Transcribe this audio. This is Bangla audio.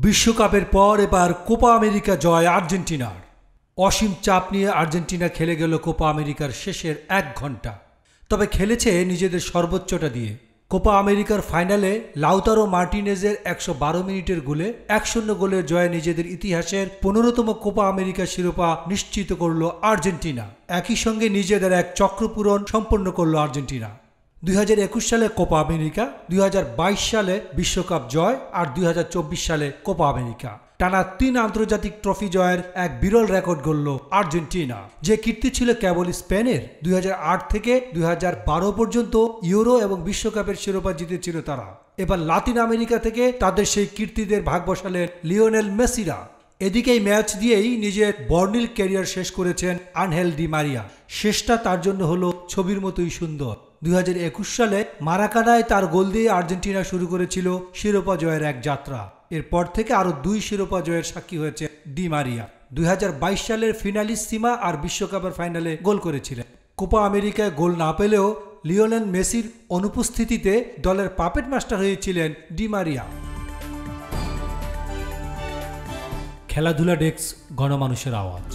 বিশ্বকাপের পর এবার কোপা আমেরিকা জয় আর্জেন্টিনার। অসীম চাপ নিয়ে আর্জেন্টিনা খেলে গেল কোপা আমেরিকার শেষের 1 ঘন্টা। তবে খেলেছে নিজেদের সর্বোচ্চটা দিয়ে। কোপা আমেরিকার ফাইনালে লাউতারো মার্টিনেজের 112 মিনিটের গোলে 1-0 গোলের জয়ে নিজেদের ইতিহাসের 15তম কোপা আমেরিকা শিরোপা নিশ্চিত করল আর্জেন্টিনা। একই সঙ্গে নিজেদের এক চক্রপূরণ সম্পন্ন করল আর্জেন্টিনা। 2021 সালে কোপা আমেরিকা, 2022 সালে বিশ্বকাপ জয় আর 2024 সালে কোপা আমেরিকা। টানা 3 আন্তর্জাতিক ট্রফি জয়ের এক বিরল রেকর্ড গড়ল আর্জেন্টিনা, যে কীর্তি ছিল কেবল স্পেনের। 2008 থেকে 2012 পর্যন্ত ইউরো এবং বিশ্বকাপের শিরোপা জিতেছিল তারা। এবার লাতিন আমেরিকা থেকে তাদের সেই কীর্তিদের ভাগ বসালেন লিওনেল মেসিরা। এদিকে এই ম্যাচ দিয়েই নিজের বর্ণিল ক্যারিয়ার শেষ করেছেন আনহেল ডি মারিয়া। শেষটা তার জন্য হলো ছবির মতোই সুন্দর। 2021 সালে মারাকানায় তার গোল দিয়ে আর্জেন্টিনা শুরু করেছিল শিরোপা জয়ের এক যাত্রা। এরপর থেকে আরও 2 শিরোপা জয়ের সাক্ষী হয়েছে ডি মারিয়া। 2022 সালের ফিনালিসিমা আর বিশ্বকাপের ফাইনালে গোল করেছিলেন। কোপা আমেরিকায় গোল না পেলেও লিওনেল মেসির অনুপস্থিতিতে দলের পাপেট মাস্টার হয়েছিলেন ডি মারিয়া। খেলাধুলা ডেস্ক, গণমানুষের আওয়াজ।